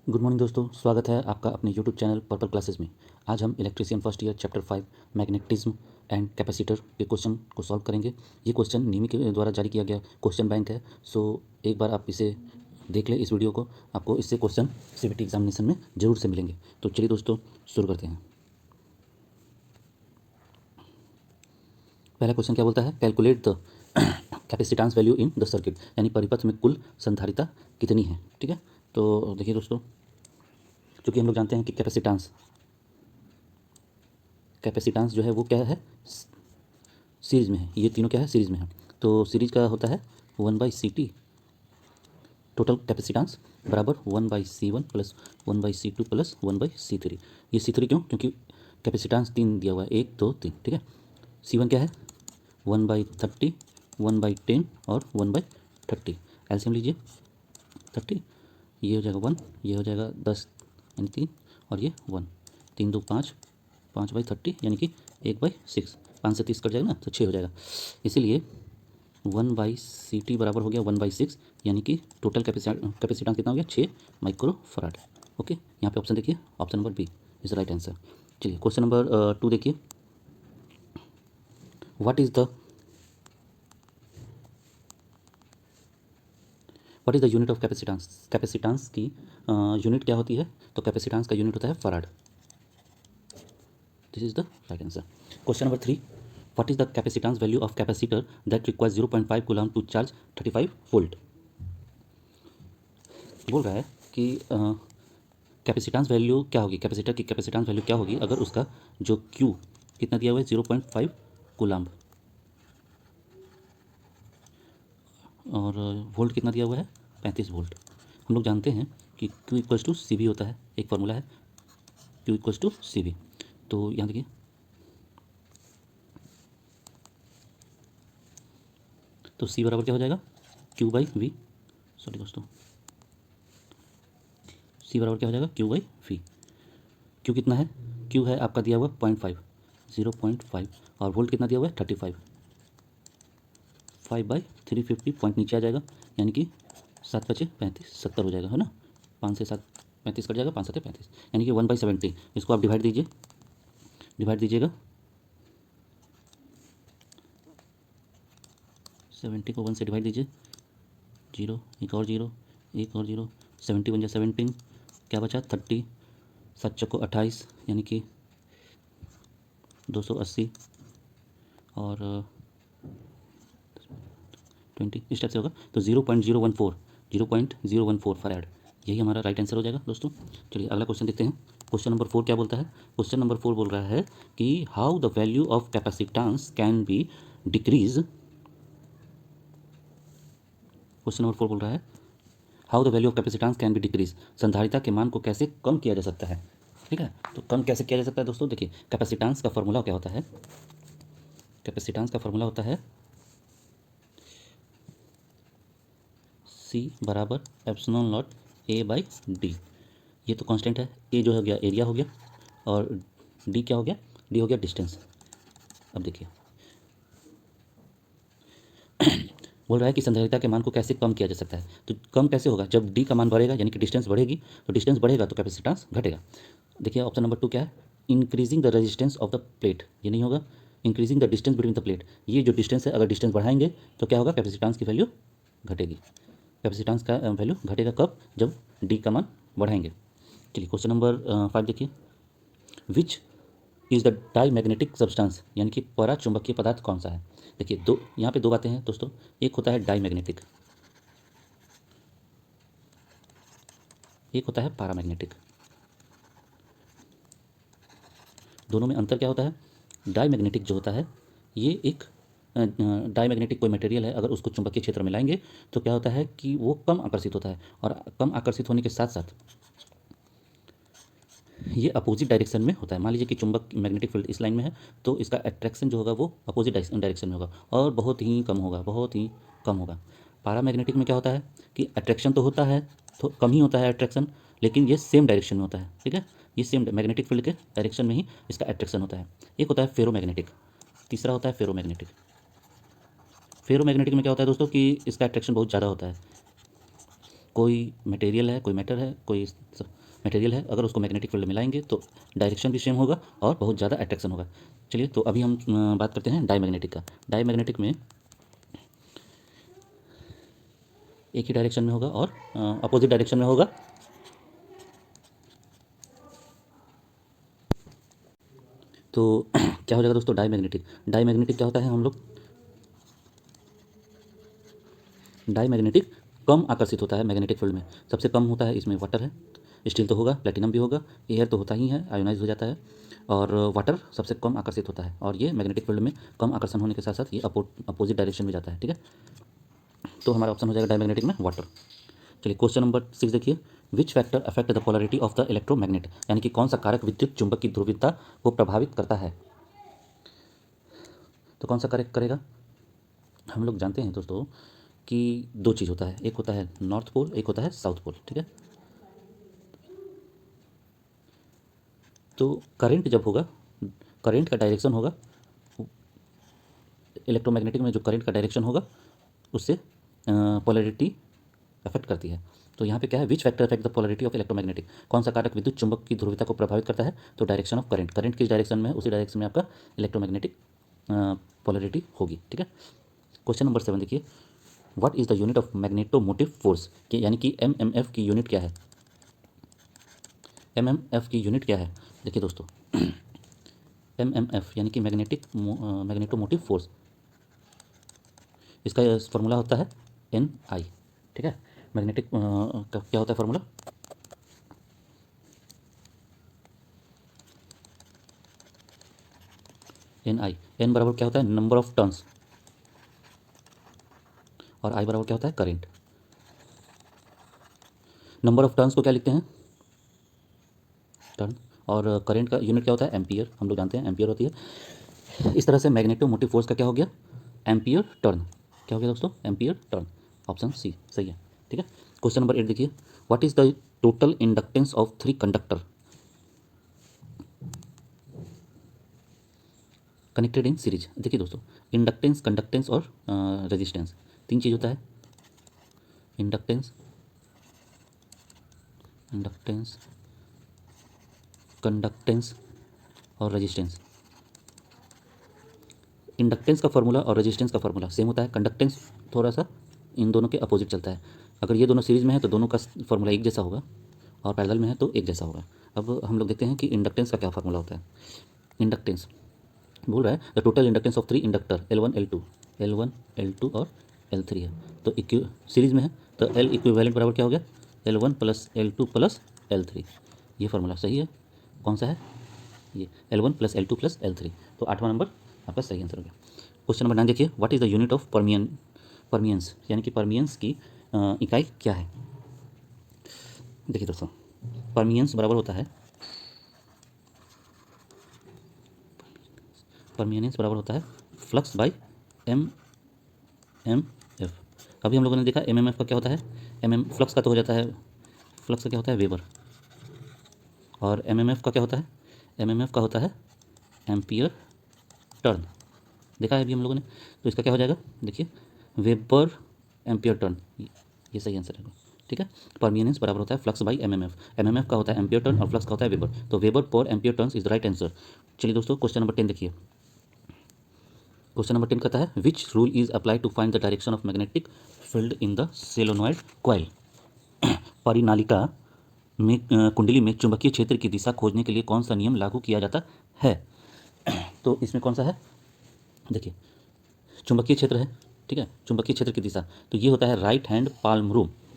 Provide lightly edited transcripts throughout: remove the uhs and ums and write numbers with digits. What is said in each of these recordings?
Good morning दोस्तों, स्वागत है आपका अपने यूट्यूब चैनल पर्पल क्लासेस में। आज हम electrician first year chapter 5 magnetism and capacitor के क्वेश्चन को सॉल्व करेंगे। ये क्वेश्चन नीमी के द्वारा जारी किया गया क्वेश्चन बैंक है। सो एक बार आप इसे देख लें, इस वीडियो को। आपको इससे क्वेश्चन सीबीटी एग्जामिनेशन में जरूर से मिलेंगे। तो चलिए दोस्तों, शुरू करते हैं। पहला क्वेश्चन क्या बोलता है? Calculate the capacitance value in the circuit, यानी परिपथ में कुल संधारिता कितनी है। ठीक है, तो देखिए दोस्तों, चूँकि हम लोग जानते हैं कि कैपेसिटेंस जो है वो क्या है, सीरीज में है। ये तीनों क्या है, सीरीज में है। तो सीरीज का होता है 1/CT टोटल कैपेसिटेंस बराबर 1/C1 plus 1/C2 plus 1/C3। ये C3 क्यों? क्योंकि कैपेसिटेंस 3 दिया हुआ है, 1 2 3। ठीक है, C1 क्या है, 1/30, 1/10 और 1/30। एलसीएम लीजिए 30, ये हो जाएगा 1, ये हो जाएगा 10 यानी 3, और ये 1, 3 2 5, 5/30 यानी कि 1/6। 5 से 30 कट जाएगा ना, तो 6 हो जाएगा। इसीलिए 1/CT बराबर हो गया 1/6, यानी कि टोटल कैपेसिटेंस कितना हो गया, 6 माइक्रो फराड। ओके, यहाँ पे ऑप्शन देखिए, option number B is right answer. चलिए क्वेश्चन नंबर 2 देखिए। What is the unit of capacitance? Capacitance की यूनिट क्या होती है? तो कैपेसिटेंस का यूनिट होता है farad. This is the right answer. Question number 3, what is the capacitance value of capacitor that requires 0.5 coulomb to charge 35 volt. बोल रहा है कि कैपेसिटेंस वैल्यू क्या होगी, कैपेसिटर की कैपेसिटेंस वैल्यू क्या होगी अगर उसका जो क्यू कितना दिया हुआ है, 0.5 कूलम्ब, और वोल्ट कितना दिया हुआ है, 35 वोल्ट। हम लोग जानते हैं कि Q equals to C V होता है, एक फार्मूला है Q equals to C V. तो यहाँ देखिए, तो C बराबर क्या हो जाएगा, Q/V। सॉरी दोस्तों, C बराबर क्या हो जाएगा, Q/V। Q कितना है, Q है आपका दिया हुआ 0.5, 0.5, और वोल्ट कितना दिया हुआ है 35, 5/350 पॉइंट नीचे आ जाएगा, यानी कि 7×5 = 70 हो जाएगा, है ना। 5 से 7 35 कट जाएगा, 5 7 35, यानी कि 1/70। इसको आप डिवाइड दीजिएगा 70 को 1 से डिवाइड दीजिए, 0 एक और 0 एक और 0, 70 बन जाए 17, क्या बचा 30, 7 चौको 28 यानी कि 280, और 20 इस टाइप से होगा। तो 0.014 फराड, यही हमारा राइट आंसर हो जाएगा दोस्तों। चलिए अगला क्वेश्चन देखते हैं। क्वेश्चन नंबर 4 क्या बोलता है? क्वेश्चन नंबर 4 बोल रहा है कि how the value of capacitance can be decrease. Question number 4 बोल रहा है how the value of capacitance can be decrease, संधारिता के मान को कैसे कम किया जा सकता है। ठीक है, तो कम कैसे किया जा सकता है दोस्तों? देखिए, कैपेसिटेंस का फॉर्मूला क्या होता है, कैपेसिटेंस का फॉर्मूला होता है C बराबर एप्सिलॉन नॉट A/D। ये तो कांस्टेंट है। ए जो हो गया एरिया हो गया, और डी क्या हो गया, डी हो गया डिस्टेंस। अब देखिए बोल रहा है कि संधारिता के मान को कैसे कम किया जा सकता है। तो कम कैसे होगा, जब डी का मान बढ़ेगा, यानी कि डिस्टेंस बढ़ेगी, तो डिस्टेंस बढ़ेगा तो कैपेसिटेंस घटेगा। देखिए ऑप्शन नंबर 2 क्या है, increasing the resistance of the plate. ये नहीं होगा, increasing the distance between the plate. ये जो डिस्टेंस है, अगर डिस्टेंस बढ़ाएंगे तो क्या होगा, कैपेसिटेंस की वैल्यू घटेगी। कैपेसिटेंस का वैल्यू घटेगा कब, जब डी का मान बढ़ाएंगे। चलिए क्वेश्चन नंबर 5 देखिए। Which is the diamagnetic substance, यानी कि पराचुंबकीय पदार्थ कौन सा है। देखिए दो, यहाँ पे दो बातें हैं दोस्तों। एक होता है डाई मैग्नेटिक, एक होता है पैरामैग्नेटिक। दोनों में अंतर क्या होता है? डाई मैग्नेटिक जो होता है, ये एक डाई मैग्नेटिक कोई मटेरियल है, अगर उसको चुंबकीय क्षेत्र में लाएंगे तो क्या होता है कि वो कम आकर्षित होता है, और कम आकर्षित होने के साथ साथ ये अपोजिट डायरेक्शन में होता है। मान लीजिए कि चुंबक मैग्नेटिक फील्ड इस लाइन में है, तो इसका अट्रैक्शन जो होगा वो अपोजिट डायरेक्शन में होगा, और बहुत ही कम होगा, बहुत ही कम होगा। पैरामैग्नेटिक में क्या होता है कि अट्रैक्शन तो होता है, तो कम ही होता है अट्रैक्शन, लेकिन ये सेम डायरेक्शन में होता है। ठीक है, ये सेम मैग्नेटिक फील्ड के डायरेक्शन में ही इसका अट्रैक्शन होता है। एक होता है फेरोमैग्नेटिक, तीसरा होता है फेरोमैग्नेटिक। फेरोमैग्नेटिक में क्या होता है दोस्तों कि इसका अट्रैक्शन बहुत ज़्यादा होता है, कोई मटेरियल है, कोई मैटर है, कोई मटेरियल है, अगर उसको मैग्नेटिक फील्ड मिलाएंगे तो डायरेक्शन भी सेम होगा और बहुत ज़्यादा अट्रैक्शन होगा। चलिए तो अभी हम बात करते हैं डाईमैग्नेटिक का। डाईमैग्नेटिक में एक ही डायरेक्शन में होगा और अपोजिट डायरेक्शन में होगा। तो क्या हो जाएगा दोस्तों, डाईमैग्नेटिक। डाईमैग्नेटिक क्या होता है, हम लोग डाईमैग्नेटिक कम आकर्षित होता है मैग्नेटिक फील्ड में। सबसे कम होता है इसमें वाटर है, स्टील तो होगा, प्लेटिनम भी होगा, एयर तो होता ही है, आयोनाइज हो जाता है, और वाटर सबसे कम आकर्षित होता है। और ये मैग्नेटिक फील्ड में कम आकर्षण होने के साथ साथ ये अपोजिट डायरेक्शन में जाता है। ठीक है, तो हमारा ऑप्शन हो जाएगा डाईमैग्नेटिक में वाटर। चलिए क्वेश्चन नंबर 6 देखिए, which factor affect the polarity of the electromagnet, यानी कि कौन सा कारक विद्युत चुंबक की ध्रुवीयता को प्रभावित करता है। तो कौन सा कारक करेगा, हम लोग जानते हैं दोस्तों कि दो चीज़ होता है, एक होता है नॉर्थ पोल, एक होता है साउथ पोल। ठीक है, तो करंट जब होगा, करंट का डायरेक्शन होगा, इलेक्ट्रोमैग्नेटिक में जो करंट का डायरेक्शन होगा उससे पोलरिटी अफेक्ट करती है। तो यहाँ पे क्या है, which factor affect the polarity of electromagnetic, कौन सा कारक विद्युत चुंबक की ध्रुवीयता को प्रभावित करता है। तो डायरेक्शन ऑफ करंट, करंट किस डायरेक्शन में है उसी डायरेक्शन में आपका इलेक्ट्रोमैग्नेटिक पोलरिटी होगी। ठीक है, क्वेश्चन नंबर 7 देखिए, what is the unit of magnetomotive force, यानी कि एमएमएफ की यूनिट क्या है। एमएमएफ की यूनिट क्या है, देखिए दोस्तों एमएमएफ यानी कि मैग्नेटोमोटिव फोर्स, इसका फॉर्मूला होता है एन आई। ठीक है, मैग्नेटिक का क्या होता है फॉर्मूला, एन आई। एन बराबर क्या होता है, नंबर ऑफ टर्न्स, और आई बराबर क्या होता है, करेंट। नंबर ऑफ टर्न्स को क्या लिखते हैं, टर्न, और करंट का यूनिट क्या होता है, एम्पियर, हम लोग जानते हैं एम्पियर होती है। इस तरह से मैग्नेटोमोटिव फोर्स का क्या हो गया, एम्पियर टर्न। क्या हो गया दोस्तों, एम्पियर टर्न, ऑप्शन सी सही है। ठीक है, क्वेश्चन नंबर 8 देखिए, what is the total inductance of 3 conductor connected in series. देखिए दोस्तों, इंडक्टेंस, कंडक्टेंस और रेजिस्टेंस, तीन चीज़ होता है, इंडक्टेंस, इंडक्टेंस, कंडक्टेंस और रेजिस्टेंस। इंडक्टेंस का फार्मूला और रेजिस्टेंस का फार्मूला सेम होता है, कंडक्टेंस थोड़ा सा इन दोनों के अपोजिट चलता है। अगर ये दोनों सीरीज में है तो दोनों का फार्मूला एक जैसा होगा, और पैरेलल में है तो एक जैसा होगा। अब हम लोग देखते हैं कि इंडक्टेंस का क्या फार्मूला होता है। इंडक्टेंस बोल रहा है the total inductance of 3 inductor L1 L2, L1 L2 और L3 है, तो इक्व सीरीज में है, तो L इक्विवेलेंट बराबर क्या हो गया, L1 plus L2 plus L3। ये फार्मूला सही है, कौन सा है, ये L1 plus L2 plus L3। तो 8वां नंबर आपका सही आंसर हो गया। क्वेश्चन नंबर 9 देखिए, what is the unit of परमियंस, यानी कि परमियंस की इकाई क्या है। देखिए दोस्तों, परमियंस बराबर होता है, परमियंस बराबर होता है flux by M M F. अभी हम लोगों ने देखा एम एम एफ का क्या होता है, एम एम फ्लक्स का तो हो जाता है, फ्लक्स का क्या होता है, वेबर, और एम एम एफ का क्या होता है, एम एम एफ का होता है एम्पियर टर्न। देखा है अभी हम लोगों ने, तो इसका क्या हो जाएगा, देखिए वेबर एम्पियर टर्न, ये सही आंसर है। ठीक है, परमियंस बराबर होता है फ्लक्स बाई एमएमएफ, एमएमएफ का होता है एम्पियर टर्न और फ्लक्स का होता है वेबर, तो वेबर पर ampere turns is the right answer. चलिए दोस्तों, क्वेश्चन नंबर 10 देखिए, क्वेश्चन नंबर 10 कहता है which rule is apply to find the direction of magnetic field in the solenoid coil. परिनालिका में कुंडली में चुंबकीय क्षेत्र की दिशा खोजने के लिए कौन सा नियम लागू किया जाता है। तो इसमें कौन सा है, देखिए चुंबकीय क्षेत्र है, ठीक है, चुंबकीय क्षेत्र की दिशा, तो ये होता है राइट हैंड पाल्म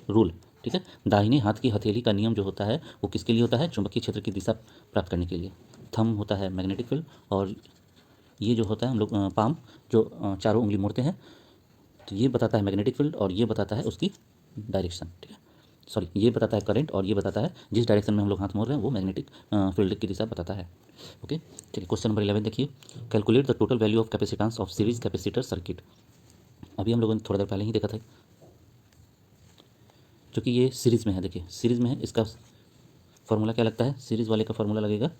रूल। ठीक है, दाहिने हाथ की हथेली का नियम जो होता है वो किसके लिए होता है, चुंबकीय क्षेत्र की दिशा प्राप्त करने के लिए। थंब होता है मैग्नेटिक फील्ड, और ये जो होता है हम लोग पाम जो चारों उंगली मोड़ते हैं, तो ये बताता है मैग्नेटिक फील्ड और ये बताता है उसकी डायरेक्शन। ठीक है, सॉरी, ये बताता है करंट और ये बताता है जिस डायरेक्शन में हम लोग हाथ मोड़ रहे हैं वो मैग्नेटिक फील्ड की दिशा बताता है। ओके, चलिए क्वेश्चन नंबर 11 देखिए, calculate the total value of capacitance of series capacitor circuit. अभी हम लोगों ने थोड़ा देर पहले ही देखा था, क्योंकि ये सीरीज़ में है, देखिए सीरीज़ में है, इसका फार्मूला क्या लगता है, सीरीज़ वाले का फार्मूला लगेगा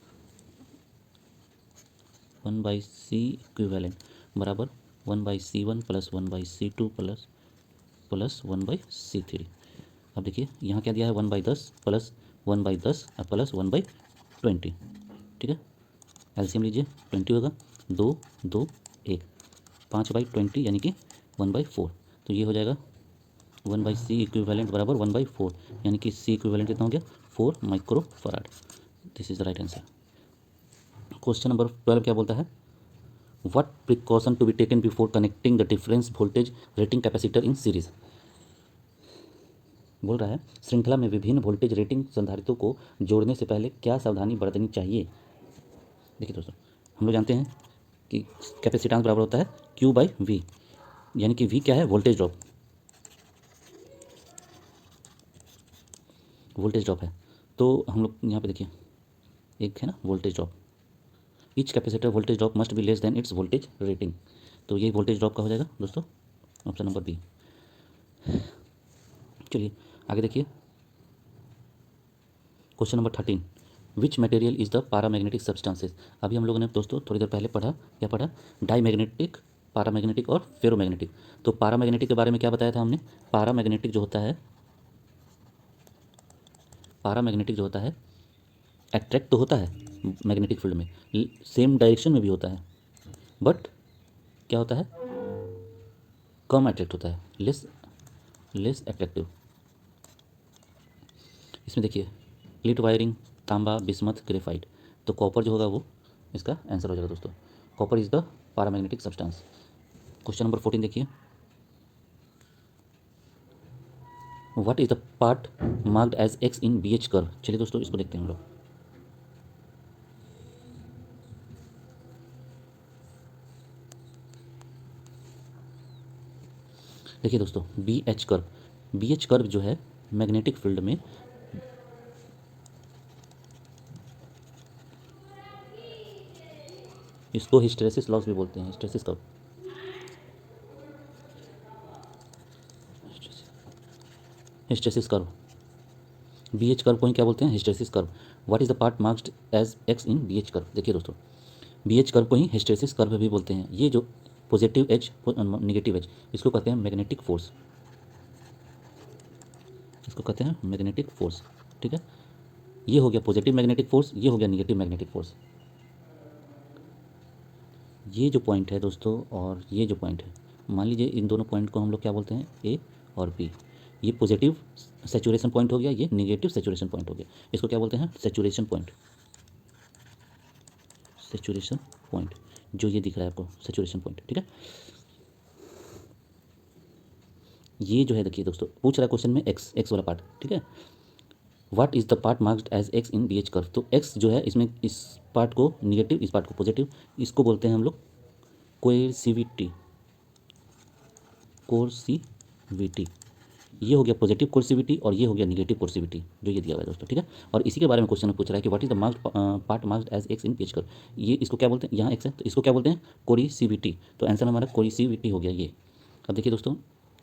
1/C इक्विवेलेंट बराबर 1/C1 plus 1/C2 plus 1/C3। अब देखिए यहाँ क्या दिया है, 1/10 प्लस 1/10 प्लस 1/20, ठीक है। एलसीएम लीजिए, 20 होगा, 2 2 1, 5/20 यानी कि 1/4। तो ये हो जाएगा 1/c इक्विवेलेंट बराबर 1/4, यानी कि c इक्विवेलेंट कितना हो गया, 4 microfarad. This is the right answer. Question number 12 क्या बोलता है, what precaution to be taken before connecting the difference voltage rating capacitor in series. बोल रहा है श्रृंखला में विभिन्न वोल्टेज रेटिंग संधारित्रों को जोड़ने से पहले क्या सावधानी बरतनी चाहिए। देखिए दोस्तों, हम लोग जानते हैं कि कैपेसिटेंस बराबर होता है Q/V, यानी कि V क्या है, वोल्टेज ड्रॉप, वोल्टेज ड्रॉप है। तो हम लोग यहाँ पे देखिए एक है ना voltage drop, each capacitor voltage drop must be less than it's voltage rating. तो ये वोल्टेज ड्रॉप का हो जाएगा दोस्तों ऑप्शन नंबर बी। चलिए आगे देखिए, question number 13, which material is the paramagnetic substances. अभी हम लोगों ने दोस्तों थोड़ी देर पहले पढ़ा, क्या पढ़ा, डाई मैग्नेटिक, पारामैग्नेटिक और फेरोमैग्नेटिक। तो पारामैग्नेटिक के बारे में क्या बताया था हमने, पारामैग्नेटिक जो होता है, पारामैग्नेटिक जो होता है अट्रैक्ट तो होता है मैग्नेटिक फील्ड में, सेम डायरेक्शन में भी होता है, बट क्या होता है, कम अट्रैक्ट होता है, लेस अट्रैक्टिव। इसमें देखिए लीड वायरिंग, तांबा, बिस्मथ, ग्रेफाइट। तो कॉपर जो होगा वो इसका आंसर हो जाएगा दोस्तों। Copper is the paramagnetic substance. Question number 14 देखिए, what is the part marked as x in BH curve. चलिए दोस्तों इसको देखते हैं हम लोग। देखिए दोस्तों BH कर्व जो है मैग्नेटिक फील्ड में इसको हिस्टेरेसिस लॉस भी बोलते हैं, hysteresis curve, hysteresis curve, BH curve को ही क्या बोलते हैं, hysteresis curve. What is the part marked as x in BH curve. देखिए दोस्तों BH कर्व को ही हिस्टेरेसिस कर्व भी बोलते हैं। ये जो पॉजिटिव एज निगेटिव एज, इसको कहते हैं मैग्नेटिक फोर्स, इसको कहते हैं मैग्नेटिक फोर्स, ठीक है। ये हो गया पॉजिटिव मैग्नेटिक फोर्स, ये हो गया निगेटिव मैग्नेटिक फोर्स। ये जो पॉइंट है दोस्तों और ये जो पॉइंट है, मान लीजिए इन दोनों पॉइंट को हम लोग क्या बोलते हैं, ए और बी। ये पॉजिटिव सेचुरेशन पॉइंट हो गया, ये निगेटिव सेचुरेशन पॉइंट हो गया। इसको क्या बोलते हैं, सेचुरेशन पॉइंट, सेचुरेशन पॉइंट, जो ये दिख रहा है आपको सेचुरेशन पॉइंट, ठीक है। ये जो है देखिए दोस्तों, पूछ रहा है क्वेश्चन में एक्स वाला पार्ट, ठीक है। What is the part marked as x in BH curve. तो एक्स जो है इसमें, इस पार्ट को निगेटिव, इस पार्ट को पॉजिटिव, इसको बोलते हैं हम लोग कोएर्सिविटी, कोर्सिविटी। ये हो गया पॉजिटिव कोर्सिविटी और ये हो गया निगेटिव कोर्सिविटी, जो ये दिया हुआ है दोस्तों, ठीक है। और इसी के बारे में क्वेश्चन में पूछ रहा है कि what is the marked part marked as x in BH curve. ये इसको क्या बोलते हैं, यहाँ एक्स है तो इसको क्या बोलते हैं, कोरिसिविटी। तो आंसर हमारा कोरिसिविटी हो गया ये। अब देखिए दोस्तों,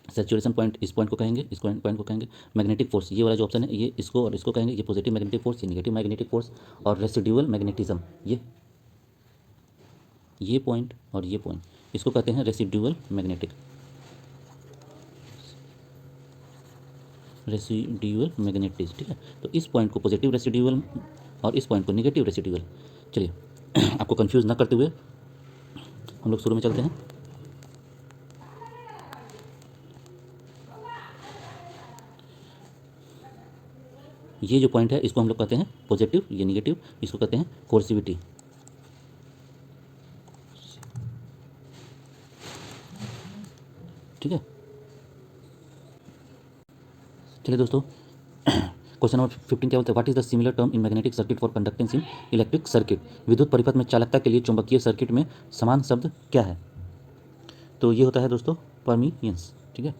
सेचुरेशन पॉइंट इस पॉइंट को कहेंगे, इस पॉइंट को कहेंगे मैग्नेटिक फोर्स, ये वाला जो ऑप्शन है ये इसको और इसको कहेंगे, ये पॉजिटिव मैग्नेटिक फोर्स, ये निगेटिव मैग्नेटिक फोर्स। और रेसिड्यूअल मैग्नेटिज्म, ये पॉइंट और ये पॉइंट, इसको कहते हैं रेसिड्यूअल मैग्नेटिक, रेसिड्यूअल मैग्नेटिज्म, ठीक है। तो इस पॉइंट को पॉजिटिव रेसिड्यूअल और इस पॉइंट को निगेटिव रेसिड्यूअल। चलिए आपको कंफ्यूज ना करते हुए हम लोग शुरू में चलते हैं। ये जो पॉइंट है इसको हम लोग कहते हैं पॉजिटिव, ये निगेटिव, इसको कहते हैं कोर्सिविटी, ठीक है। चलिए दोस्तों क्वेश्चन नंबर 15 क्या बोलते हैं, what is the similar term in magnetic circuit for conductance in electric circuit. विद्युत परिपथ में चालकता के लिए चुंबकीय सर्किट में समान शब्द क्या है। तो ये होता है दोस्तों परमियंस, ठीक है।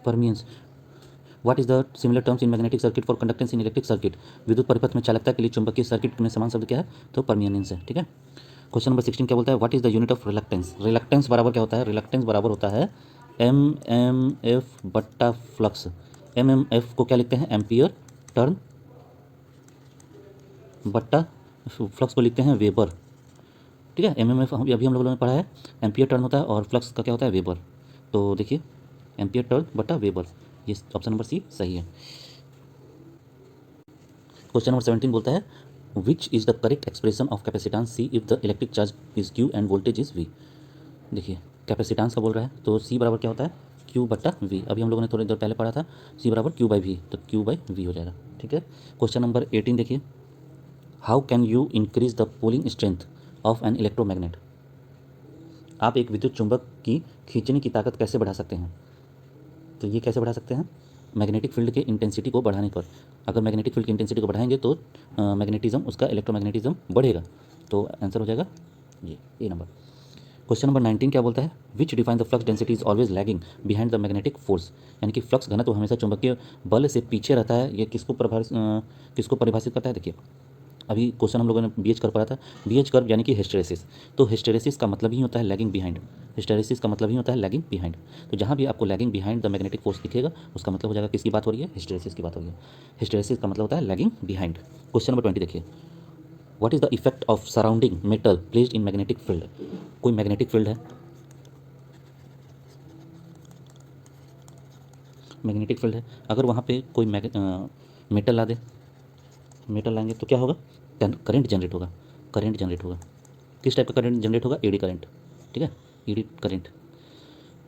परमियंस। What is the similar terms in magnetic circuit for conductance in electric circuit. विद्युत परिपथ में चालकता के लिए चुंबकीय सर्किट में समान शब्द क्या है, तो परमियंस है, ठीक है। क्वेश्चन नंबर 16 क्या बोलता है, what is the unit of reluctance. Reluctance बराबर क्या होता है, रिलक्टेंस बराबर होता है MM/F बट्टा फ्लक्स। MM/F को क्या लिखते हैं, एम्पियर टर्न, बट्टा फ्लक्स को लिखते हैं वेबर, ठीक है। एमएमएफ अभी हम लोगों ने पढ़ा है, एम्पियर टर्न होता है और फ्लक्स का क्या होता है, वेबर। तो देखिए एम्पियर टर्न बटा वेबर, ये ऑप्शन नंबर सी सही है। क्वेश्चन नंबर 17 बोलता है which is the correct expression of capacitance C if the electric charge is Q and voltage is V. देखिए कैपेसिटेंस का बोल रहा है, तो सी बराबर क्या होता है, क्यू बटा वी। अभी हम लोगों ने थोड़ी देर पहले पढ़ा था, सी बराबर क्यू बाई वी, तो क्यू बाई वी हो जाएगा। ठीक है। क्वेश्चन नंबर 18 देखिए, how can you increase the pulling strength of an electromagnet. आप एक विद्युत चुंबक की खींचने की ताकत कैसे बढ़ा सकते हैं। तो ये कैसे बढ़ा सकते हैं, मैग्नेटिक फील्ड के इंटेंसिटी को बढ़ाने पर। अगर मैग्नेटिक फील्ड की इंटेंसिटी को बढ़ाएंगे तो मैग्नेटिज्म, उसका इलेक्ट्रोमैग्नेटिज्म बढ़ेगा। तो आंसर हो जाएगा ये ए नंबर। क्वेश्चन नंबर 19 क्या बोलता है, विच define the flux density is always lagging behind the magnetic force. यानी कि फ्लक्स घनत्व हमेशा चुंबकीय बल से पीछे रहता है। ये किसको परिभाषित करता है। देखिए अभी क्वेश्चन हम लोगों ने बीएच कर पढ़ा था, बीएच कर्व यानी कि हिस्टेरेसिस। तो हिस्टेरेसिस का मतलब ही होता है लैगिंग बिहाइंड, हिस्टेरेसिस का मतलब ही होता है लैगिंग बिहाइंड। तो जहाँ भी आपको lagging behind the magnetic force दिखेगा उसका मतलब हो जाएगा किसकी बात हो रही है, हिस्टेरेसिस की बात हो रही है। हिस्टेरेसिस का मतलब होता है लैगिंग बिहाइंड। क्वेश्चन नंबर 20 देखिए, what is the effect of surrounding metal placed in magnetic field. कोई मैग्नेटिक फील्ड है, मैग्नेटिक फील्ड है, अगर वहाँ पे कोई मेटल ला दे, मेटल लाएंगे तो क्या होगा, करंट जनरेट होगा, करंट जनरेट होगा। किस टाइप का करंट जनरेट होगा, एडी करंट। ठीक है, eddy current.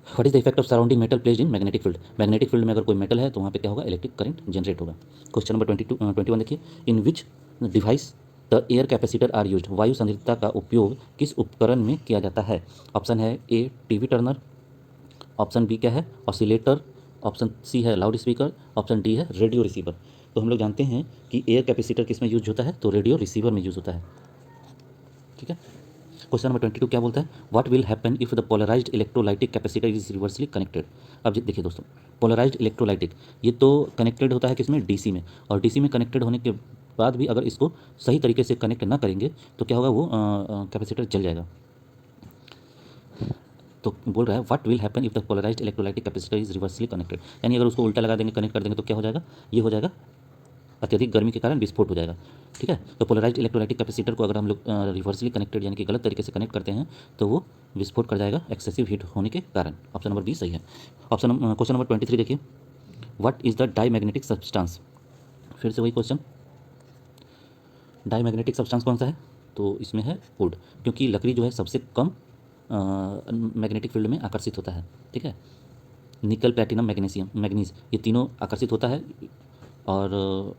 What is the effect of surrounding metal placed in magnetic field. Magnetic field में अगर कोई मेटल है तो वहाँ पे क्या होगा, इलेक्ट्रिक करंट जनरेट होगा। क्वेश्चन नंबर 21 देखिए, in which device the air capacitor are used. वायु संधारित्र का उपयोग किस उपकरण में किया जाता है। ऑप्शन है ए टीवी टर्नर, ऑप्शन बी क्या है, ऑसिलेटर, ऑप्शन सी है लाउड स्पीकर, ऑप्शन डी है रेडियो रिसीवर। तो हम लोग जानते हैं कि एयर कैपेसिटर किस में यूज होता है, तो रेडियो रिसीवर में यूज होता है। ठीक है। क्वेश्चन नंबर 22 क्या बोलता है, what will happen if the polarised electrolytic capacitor is reversely connected. अब देखिए दोस्तों, पोलराइज्ड इलेक्ट्रोलाइटिक ये तो कनेक्टेड होता है किसमें, डीसी में। और डीसी में कनेक्टेड होने के बाद भी अगर इसको सही तरीके से कनेक्ट ना करेंगे तो क्या होगा, वो कैपेसिटर जल जाएगा। तो बोल रहा है what will happen if the polarised electrolytic capacitor is reversely connected. यानी अगर उसको उल्टा लगा देंगे, कनेक्ट कर देंगे तो क्या हो जाएगा, ये हो जाएगा अत्यधिक गर्मी के कारण विस्फोट हो जाएगा। ठीक है। तो पोलराइज्ड इलेक्ट्रोलाइटिक कैपेसिटर को अगर हम लोग रिवर्सली कनेक्टेड यानी कि गलत तरीके से कनेक्ट करते हैं तो वो विस्फोट कर जाएगा एक्सेसिव हीट होने के कारण। ऑप्शन नंबर बी सही है। क्वेश्चन नंबर 23 देखिए, what is the diamagnetic substance. फिर से वही क्वेश्चन, डाई मैग्नेटिक सब्सटेंस कौन सा है, तो इसमें है वुड, क्योंकि लकड़ी जो है सबसे कम मैग्नेटिक फील्ड में आकर्षित होता है। ठीक है। निकल, प्लैटिनम, मैग्नीज ये तीनों आकर्षित होता है और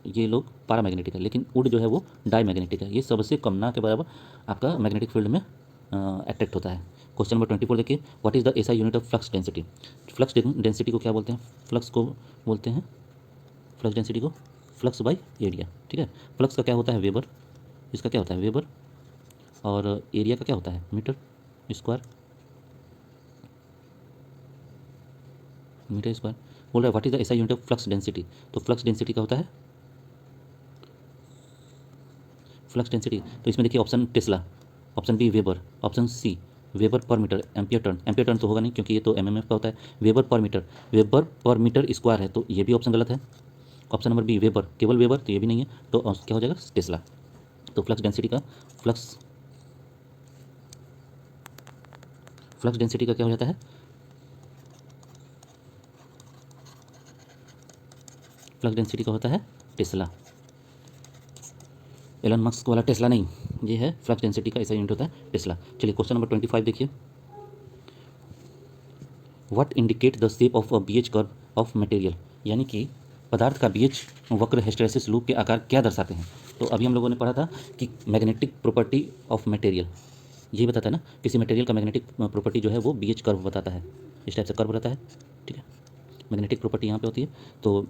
ये लोग पैरामैग्नेटिक है, लेकिन वुड जो है वो डाई मैग्नेटिक है। ये सबसे कम ना के बराबर आपका मैग्नेटिक फील्ड में अट्रैक्ट होता है। क्वेश्चन नंबर 24 देखिए, what is the SI unit of flux density. Flux density को क्या बोलते हैं, फ्लक्स को बोलते हैं, फ्लक्स डेंसिटी को फ्लक्स बाई एरिया। ठीक है। फ्लक्स का क्या होता है, वेबर, इसका क्या होता है वेबर, और एरिया का क्या होता है, मीटर स्क्वायर, मीटर स्क्वायर। बोल रहा है what is the SI unit of flux density. तो फ्लक्स डेंसिटी का होता है फ्लक्स डेंसिटी, तो इसमें देखिए option tesla, option B weber, option C weber per metre, ampere turn तो होगा नहीं क्योंकि ये तो एमएमएफ का होता है। वेबर पर मीटर स्क्वायर है तो ये भी ऑप्शन गलत है। ऑप्शन नंबर बी वेबर, केवल वेबर, तो ये भी नहीं है, तो क्या हो जाएगा, टेस्ला। तो फ्लक्स डेंसिटी का फ्लक्स डेंसिटी का क्या हो जाता है, फ्लक्स डेंसिटी का होता है टेस्ला। एलन मस्क वाला टेस्ला नहीं, ये है फ्लक्स डेंसिटी का ऐसा यूनिट होता है टेस्ला। चलिए क्वेश्चन नंबर 25 देखिए, what indicate the shape of a BH curve of material. यानी कि पदार्थ का बीएच वक्र हिस्टैरिसीस लूप के आकार क्या दर्शाते हैं। तो अभी हम लोगों ने पढ़ा था कि मैग्नेटिक प्रॉपर्टी ऑफ मटेरियल यही बताता है ना, किसी मटेरियल का मैग्नेटिक प्रॉपर्टी जो है वो बीएच कर्व बताता है, इस टाइप से कर्व रहता है। ठीक है। मैग्नेटिक प्रॉपर्टी यहाँ पे होती है, तो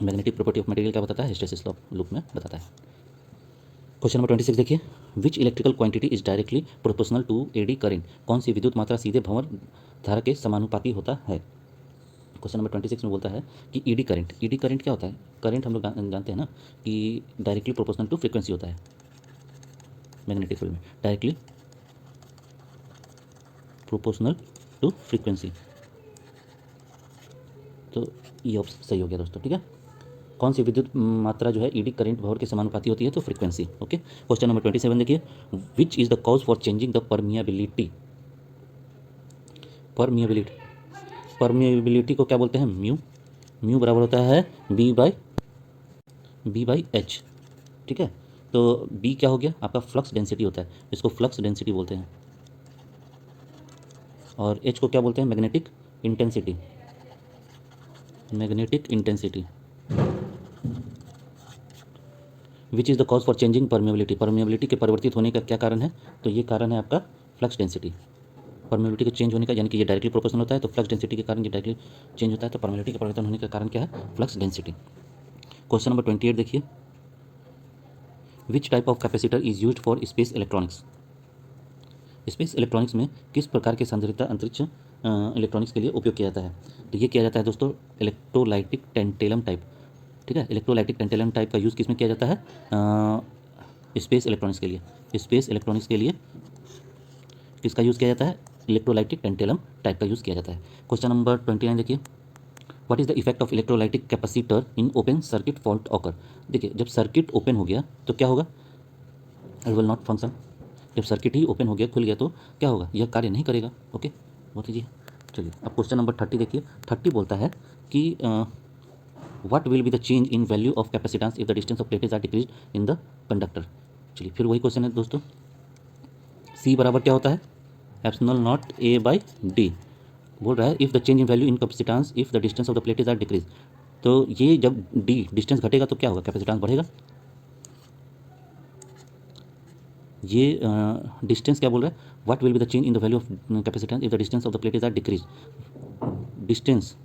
मैग्नेटिक प्रॉपर्टी ऑफ मटेरियल क्या बताता है, हिस्टैरिसीस लूप में बताता है। क्वेश्चन नंबर 26 देखिए, which electrical quantity is directly proportional to eddy current. कौन सी विद्युत मात्रा सीधे भंवर धारा के समानुपाती होता है। क्वेश्चन नंबर 26 में बोलता है कि ईडी करंट क्या होता है। करंट हम लोग जानते हैं ना कि डायरेक्टली प्रोपोर्शनल टू फ्रीक्वेंसी होता है मैग्नेटिक फील्ड में, डायरेक्टली प्रोपोर्शनल टू फ्रीक्वेंसी। तो ये ऑप्शन सही हो गया दोस्तों। ठीक है। कौन सी विद्युत मात्रा जो है ईडी करंट पावर के समानुपाती होती है? तो फ्रीक्वेंसी। ओके, क्वेश्चन नंबर 27 देखिए, which is the cause for changing the permeability? Permeability, permeability को क्या बोलते हैं? म्यू। म्यू बराबर होता है बी बाई एच। ठीक है, तो बी क्या हो गया? आपका फ्लक्स डेंसिटी होता है, इसको फ्लक्स डेंसिटी बोलते हैं। और एच को क्या बोलते हैं? Magnetic intensity. Magnetic intensity. Which is the cause for changing permeability? Permeability के परिवर्तित होने का क्या कारण है? तो ये कारण है आपका फ्लक्स डेंसिटी। परमेबिलिटी के चेंज होने का, यानी कि ये डायरेक्टली प्रोपोर्शनल होता है, तो फ्लक्स डेंसिटी के कारण ये डायरेक्टली चेंज होता है, तो परमेबिलिटी के परिवर्तन होने का कारण क्या है? Flux density. क्वेश्चन नंबर 28 देखिए, which type of capacitor is used for space electronics? Space electronics में किस प्रकार के सांद्रता अंतरिक्ष इलेक्ट्रॉनिक्स के लिए उपयोग किया जाता है? तो ये किया जाता है दोस्तों इलेक्ट्रोलाइटिक टेंटेलम टाइप। ठीक है, इलेक्ट्रोलाइटिक टेंटेलम टाइप का यूज़ किस में किया जाता है? स्पेस इलेक्ट्रॉनिक्स के लिए। स्पेस इलेक्ट्रॉनिक्स के लिए किसका यूज़ किया जाता है? इलेक्ट्रोलाइटिक टेंटेलम टाइप का यूज़ किया जाता है। क्वेश्चन नंबर 29 देखिए, what is the effect of electrolytic capacitor in open circuit fault occur? देखिए, जब सर्किट ओपन हो गया तो क्या होगा? It will not function. जब सर्किट ही ओपन हो गया, खुल गया, तो क्या होगा? यह कार्य नहीं करेगा। ओके, बहुत ईजी है। चलिए अब क्वेश्चन नंबर 30 देखिए। 30 बोलता है कि what will be the change in value of capacitance if the distance of plates are decrease in the conductor? चलिए फिर वही क्वेश्चन है दोस्तों, सी बराबर क्या होता है? Epsilon naught A by D. बोल रहा है if the change in value in capacitance if the distance of the plates are decrease. तो ये जब डी डिस्टेंस घटेगा तो क्या होगा? कैपेसिटेंस बढ़ेगा। ये डिस्टेंस क्या बोल रहा है? What will be the change in the value of capacitance if the distance of the plates are decrease. Distance,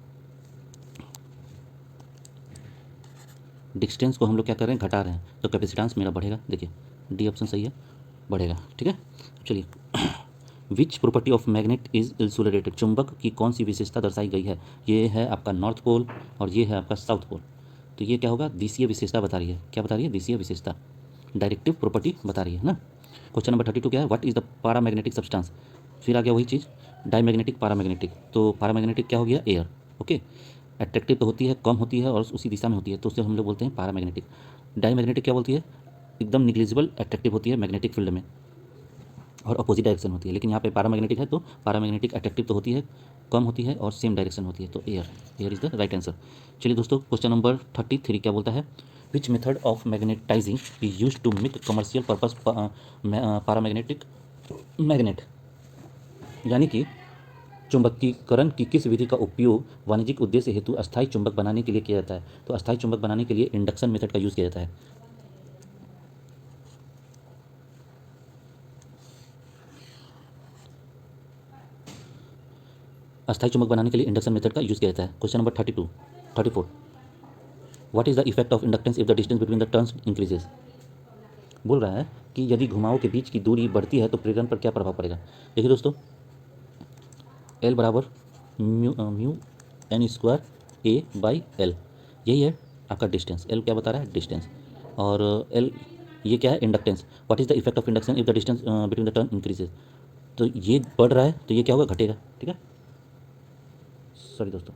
distance को हम लोग क्या कर रहे हैं? घटा रहे हैं, तो कैपेसिटेंस मेरा बढ़ेगा। देखिए डी ऑप्शन सही है, बढ़ेगा। ठीक है, चलिए which property of magnet is insulated? चुंबक की कौन सी विशेषता दर्शाई गई है? ये है आपका नॉर्थ पोल और ये है आपका साउथ पोल। तो ये क्या होगा? दिशीय विशेषता बता रही है। क्या बता रही है? दिशीय विशेषता, डायरेक्टिव प्रॉपर्टी बता रही है ना। क्वेश्चन नंबर 32 क्या है? What is the paramagnetic substance? फिर आ गया वही चीज़, डायमैग्नेटिक पैरामैग्नेटिक। तो पैरामैग्नेटिक क्या हो गया? एयर। ओके, अट्रैक्टिव तो होती है, कम होती है और उसी दिशा में होती है, तो उसे हम लोग बोलते हैं पैरामैग्नेटिक। डायमैग्नेटिक क्या बोलती है? एकदम निग्लिजिबल अट्रैक्टिव होती है मैग्नेटिक फील्ड में और अपोजिट डायरेक्शन होती है। लेकिन यहाँ पे पैरामैग्नेटिक है, तो पैरामैग्नेटिक अट्रैक्टिव तो होती है, कम होती है और सेम डायरेक्शन होती है, तो air. Air is the right answer. चलिए दोस्तों क्वेश्चन नंबर 33 क्या बोलता है? Which method of magnetising is use to make commercial purpose paramagnetic magnet? यानी कि चुंबकीकरण की किस विधि का उपयोग वाणिज्यिक उद्देश्य हेतु अस्थायी चुंबक बनाने के लिए किया जाता है? तो अस्थायी चुंबक बनाने के लिए इंडक्शन मेथड का यूज़ किया जाता है। अस्थायी चुंबक बनाने के लिए इंडक्शन मेथड का यूज़ किया जाता है। Question number 34 what is the effect of inductance if the distance between the turns increases? बोल रहा है कि यदि घुमावों के बीच की दूरी बढ़ती है तो प्रेरण पर क्या प्रभाव पड़ेगा? देखिए दोस्तों, एल बराबर mu N square A by L, यही है आपका डिस्टेंस। एल क्या बता रहा है? डिस्टेंस। और एल ये क्या है? Inductance. What is the effect of induction if the distance between the turn increases? तो ये बढ़ रहा है तो ये क्या होगा? घटेगा। ठीक है, सॉरी दोस्तों,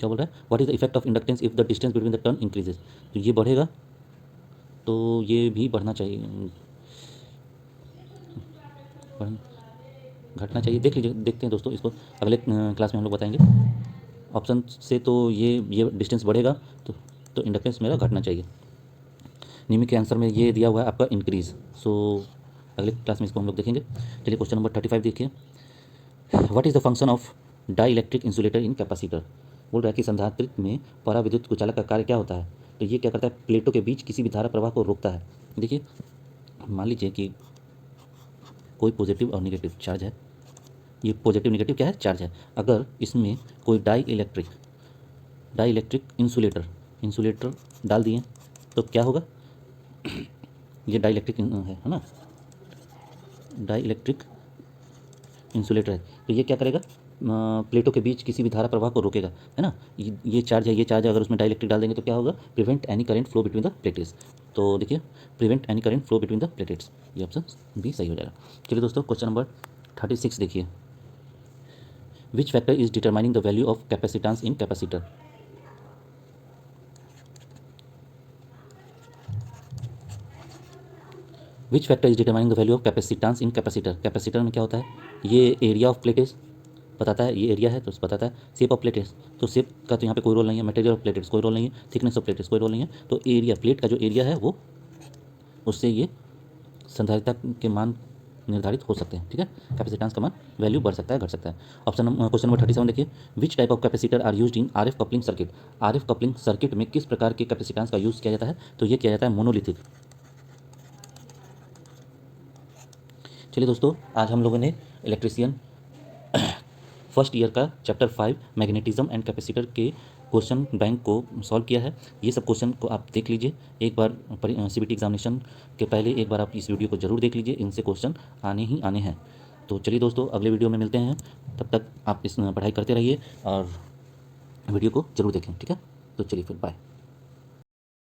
क्या बोल रहा है? What is the effect of inductance if the distance between the turn increases? तो ये बढ़ेगा, तो ये भी बढ़ना चाहिए, घटना चाहिए। देख लीजिए, देखते हैं दोस्तों, इसको अगले क्लास में हम लोग बताएंगे। ऑप्शन से तो ये डिस्टेंस बढ़ेगा, तो इंडक्टेंस मेरा घटना चाहिए। निम्न के आंसर में ये दिया हुआ है आपका इंक्रीज। सो अगले क्लास में इसको हम लोग देखेंगे। चलिए क्वेश्चन नंबर 35 देखिए, what is the function of dielectric insulator in capacitor? बोल रहा है कि संधारित्र में पराविद्युत कुचालक का कार्य क्या होता है? तो ये क्या करता है? प्लेटों के बीच किसी भी धारा प्रवाह को रोकता है। देखिए मान लीजिए कि कोई पॉजिटिव और निगेटिव चार्ज है, ये पॉजिटिव निगेटिव क्या है? चार्ज है। अगर इसमें कोई डाई इलेक्ट्रिक इंसुलेटर डाल दिए तो क्या होगा? ये डाई इलेक्ट्रिक है ना, डाई इलेक्ट्रिक इंसुलेटर है, तो ये क्या करेगा? प्लेटों के बीच किसी भी धारा प्रवाह को रोकेगा, है ना। ये चार्ज है, ये चार्ज है, अगर उसमें डाई इलेक्ट्रिक डाल देंगे तो क्या होगा? Prevent any current flow between the plates. तो देखिए prevent any current flow between the plates, ये ऑप्शन भी सही हो जाएगा। चलिए दोस्तों क्वेश्चन नंबर 36 देखिए, which factor is determining the value of capacitance in capacitor? Which factor is determining the value of capacitance in capacitor. Capacitor में क्या होता है, ये एरिया ऑफ प्लेट बताता है, ये एरिया है तो बताता है। शेप ऑफ प्लेट तो शेप का तो यहाँ पे कोई रोल नहीं है। मटेरियल ऑफ प्लेट कोई रोल नहीं है। थिकनेस ऑफ प्लेट कोई रोल नहीं है। तो एरिया, प्लेट का जो एरिया है वो, उससे ये संधारिता के मान निर्धारित हो सकते हैं। ठीक है, कैपेसिटेंस का मान वैल्यू बढ़ सकता है, घट सकता है। क्वेश्चन नंबर 37 देखिए, which type of capacitor are used in RF coupling circuit. RF coupling circuit में किस प्रकार के कैपेसिटेंस का यूज़ किया जाता है, तो ये किया जाता है मोनोलिथिक। चलिए दोस्तों, आज हम लोगों ने इलेक्ट्रीशियन फर्स्ट ईयर का चैप्टर 5 मैग्नेटिज्म एंड कैपेसिटर के क्वेश्चन बैंक को सॉल्व किया है। ये सब क्वेश्चन को आप देख लीजिए एक बार, सीबीटी एग्जामिनेशन के पहले एक बार आप इस वीडियो को जरूर देख लीजिए, इनसे क्वेश्चन आने ही आने हैं। तो चलिए दोस्तों, अगले वीडियो में मिलते हैं। तब तक आप इस पढ़ाई करते रहिए और वीडियो को जरूर देखें। ठीक है, तो चलिए फिर बाय।